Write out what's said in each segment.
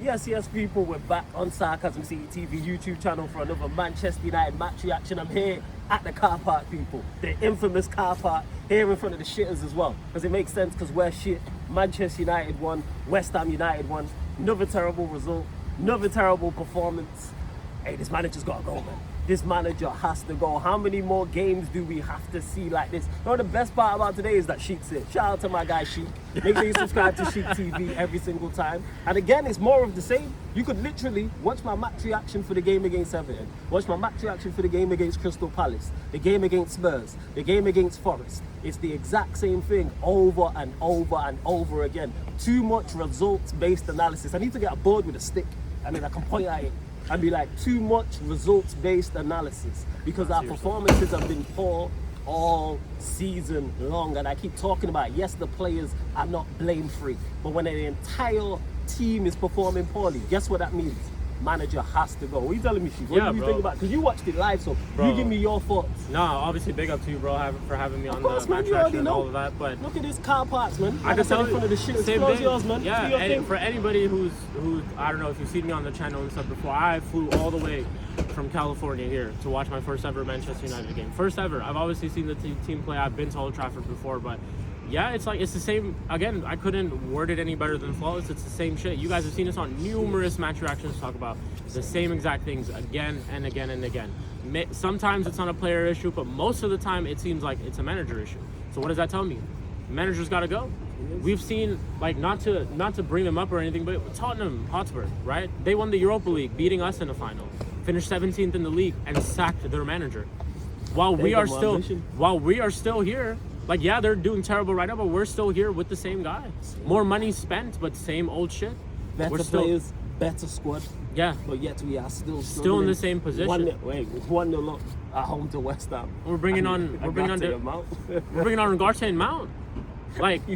Yes, people, we're back on Sarcasm City TV YouTube channel for another Manchester United match reaction. I'm here at the car park, people. The infamous car park, here in front of the shitters as well. Because it makes sense, because we're shit. Manchester United won, West Ham United won. Another terrible result, another terrible performance. Hey, this manager's got to go, man. This manager has to go. How many more games do we have to see like this? You know, the best part about today is that Sheik's here. Shout out to my guy Sheik. Make sure you subscribe to Sheik TV every single time. And again, it's more of the same. You could literally watch my match reaction for the game against Everton, watch my match reaction for the game against Crystal Palace, the game against Spurs, the game against Forest. It's the exact same thing over and over and over again. Too much results-based analysis. I need to get a board with a stick and then I can point at it and be like, too much results-based analysis, because our performances have been poor all season long. And I keep talking about, yes, the players are not blame-free, but when an entire team is performing poorly, guess what that means? Manager has to go. What are you telling me, Chief? What do you think about it? Because you watched it live, so you give me your thoughts. No, obviously big up to you, bro, for having me on the match reaction and all of that. But look at this car parks, man. I can tell you, in front of the shit. Same thing. Yours, man. Yeah, and for anybody who I don't know if you've seen me on the channel and stuff before, I flew all the way from California here to watch my first ever Manchester United game. First ever. I've obviously seen the team play. I've been to Old Trafford before, but yeah, it's the same. Again, I couldn't word it any better than flawless. It's the same shit. You guys have seen us on numerous match reactions talk about the same exact things again and again and again. Sometimes it's not a player issue, but most of the time it seems like it's a manager issue. So what does that tell me? The manager's got to go. We've seen, like, not to bring them up or anything, but Tottenham Hotspur, right? They won the Europa League, beating us in the final, finished 17th in the league, and sacked their manager. While we are still here. Like, yeah, they're doing terrible right now, but we're still here with the same guy. More money spent, but same old shit. Better players, better squad. Yeah. But yet we are still in the same position. 1-0 up at home to West Ham. We're bringing on Ugarte and Mount. Like,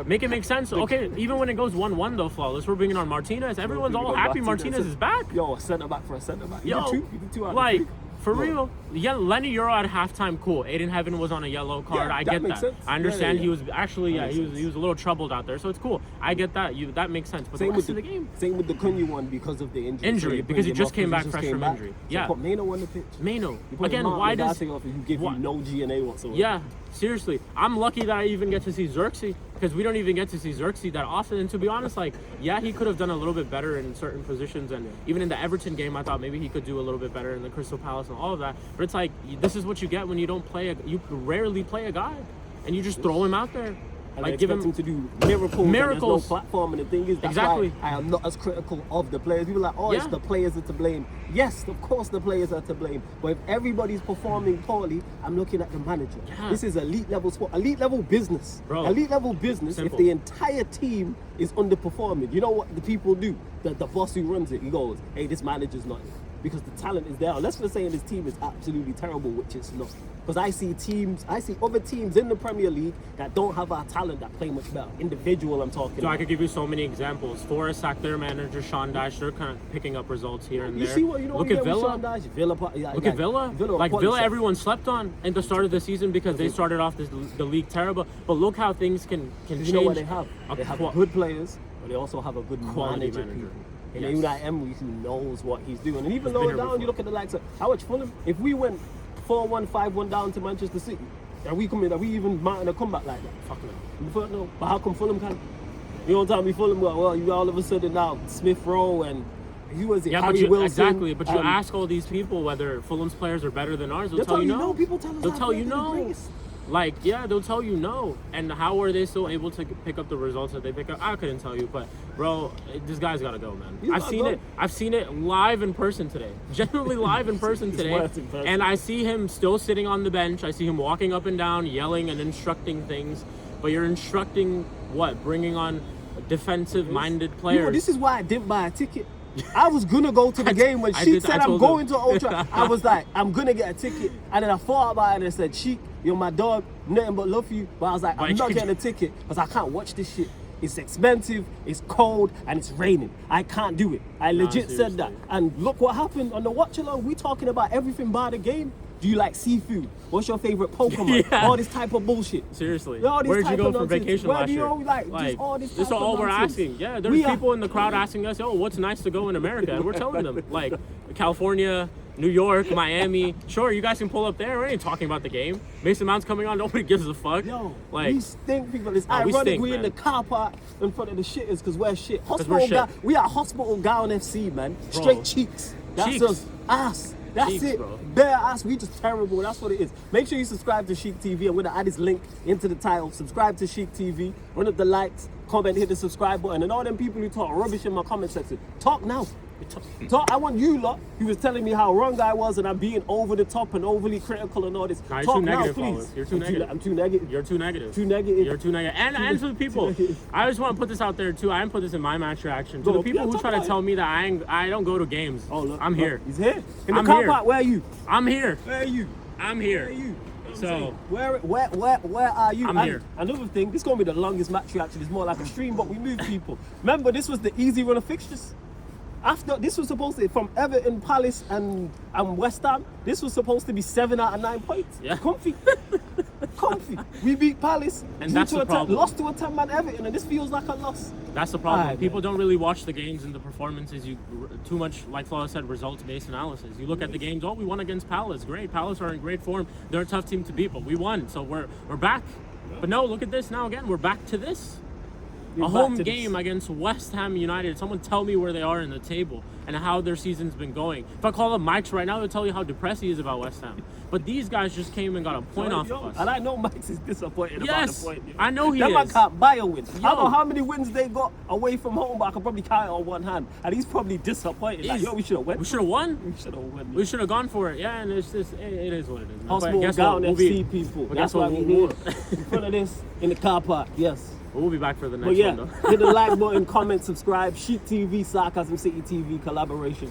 make it make sense. Okay, even when it goes 1-1 though, flawless, we're bringing on Martinez. Everyone's all happy Martinez is back. Yo, a centre back for a centre back. Yo, you did two out like, of three. For real, yeah, Lenny Euro at halftime, cool. Aiden Heaven was on a yellow card. Yeah, I get that. Sense. I understand he was actually, he was a little troubled out there, so it's cool. I get that. That makes sense. But the rest of the game, same with the Cunha one because of the injury. Because he just came back fresh from injury. Yeah. So put Mano on the pitch. Mano. Again, why does you give you no G&A whatsoever? Yeah, seriously. I'm lucky that I even get to see Xerxes, because we don't even get to see Xerxes that often. And to be honest, like, yeah, he could have done a little bit better in certain positions, and even in the Everton game, I thought maybe he could do a little bit better in the Crystal Palace and all of that. But it's like, this is what you get when you don't play you rarely play a guy, and you just throw him out there. And like, give him to do miracles. And there's no platform, and the thing is, that's why I am not as critical of the players. People are like, it's the players are to blame. Yes, of course the players are to blame. But if everybody's performing poorly, I'm looking at the manager. Yeah. This is elite level sport, elite level business. Bro, elite level business. Simple. If the entire team is underperforming, you know what the people do? The boss who runs it, he goes, hey, this manager's not here. Because the talent is there. Let's just say this team is absolutely terrible, which it's not. Because I see other teams in the Premier League that don't have our talent that play much better. Individual, I'm talking about. I could give you so many examples. Forest sacked their manager, Sean Dyche. They're kind of picking up results here and there. You see what you don't Look at Villa. Look at Villa. Like, Villa, everyone slept on at the start of the season because they started off the league terrible. But look how things can change. You know what they have? They have good players, but they also have a good manager. And Unai Emery, who knows what he's doing. And even lower down, you look at the likes of how much Fulham. If we went 4-1, 5-1 down to Manchester City, are we even mounting a comeback like that? Fuck no. No. But how come Fulham can? You don't tell me Fulham, well, you all of a sudden now, Smith Rowe and who was it? Yeah, Harry Wilson. Exactly. But you ask all these people whether Fulham's players are better than ours, they'll tell you no. People tell us they'll tell you no. Like, yeah, they'll tell you no. And how are they still able to pick up the results that they pick up? I couldn't tell you, but bro, this guy's gotta go, man. I've seen it live in person today. Genuinely live in person today. And I see him still sitting on the bench. I see him walking up and down, yelling and instructing things. But you're instructing what? Bringing on defensive-minded players. You know, this is why I didn't buy a ticket. I was gonna go to the game when Sheik said I'm going to Old Trafford. I was like, I'm gonna get a ticket, and then I thought about it and I said, Sheik, you're my dog, nothing but love for you. But I was like, I'm not getting a ticket because I can't watch this shit. It's expensive, it's cold, and it's raining. I can't do it. I legit said that. And look what happened on the watch along. We talking about everything by the game. Do you like seafood? What's your favorite Pokemon? Yeah. All this type of bullshit. Seriously. All these Where'd you type go of for nonsense. vacation Where last do you year? know, like, just all this this is type of all we're nonsense. asking. Yeah, there's We are- people in the crowd asking us, oh, what's nice to go in America? And we're telling them, like, California, New York, Miami. Sure, you guys can pull up there. We ain't talking about the game. Mason Mount's coming on. Nobody gives a fuck. Yo, like, we stink, people. It's we ironic stink, we in man. the car park in front of the shitters because we're shit. we're Hospital shit. We are Hospital Gown FC, man. Bro. Straight cheeks. That's Cheeks. us. Ass. That's Cheeks, it. bro. Bare ass. We just terrible. That's what it is. Make sure you subscribe to Chic TV. I'm gonna add his link into the title. Subscribe to Chic TV. Run up the likes. Comment. Hit the subscribe button. And all them people who talk rubbish in my comment section. Talk now. Talk. I want you lot who was telling me how wrong I was and I'm being over the top and overly critical and all this. Nah, you're Talk too now, negative, please. Wallace. You're too I'm negative. I'm too negative. You're too negative. Too negative. You're too negative. And for the people, I just want to put this out there too. I didn't put this in my match reaction. To Go. the people Yeah, who talk try to about tell it. me that I don't go to games. Oh, look, I'm look, here. He's here. In the I'm car here. park, where are you? I'm here. Where are you? I'm Where are here. you? So Where are you? I'm And here. Another thing, this is gonna be the longest match reaction. It's more like a stream, but we move people. Remember, this was the easy run of fixtures. After this was supposed to from Everton, Palace, and West Ham. This was supposed to be 7 out of 9 points. Yeah. Comfy. Comfy. We beat Palace. And that's the problem. Lost to a 10-man Everton, and this feels like a loss. That's the problem. Alright, People don't really watch the games and the performances. You too much, like Flo said, results-based analysis. You look at the games. Oh, we won against Palace. Great. Palace are in great form. They're a tough team to beat, but we won. So we're back. But no, look at this now again. We're back to this. We're A back home to this. game against West Ham United. Someone tell me where they are in the table and how their season's been going. If I call up Mike's right now, they'll tell you how depressed he is about West Ham. But these guys just came and got a point off of us. And I know Max is disappointed about Yes, the point. I know he That man is. can't buy a win. I Yo. don't know how many wins they got away from home, but I can probably count it on one hand. And he's probably disappointed. Like, yo, we should have won. We should have won. We should have won. We should have gone for it. Yeah, and it's just, it is what it is. Hospital But guess Gown what? FC people. but That's guess why what? we're here in front of this in the car park. Yes. We'll be back for the next But yeah, one though. hit the like button, comment, subscribe. Chic TV, Sarcasm City TV collaboration.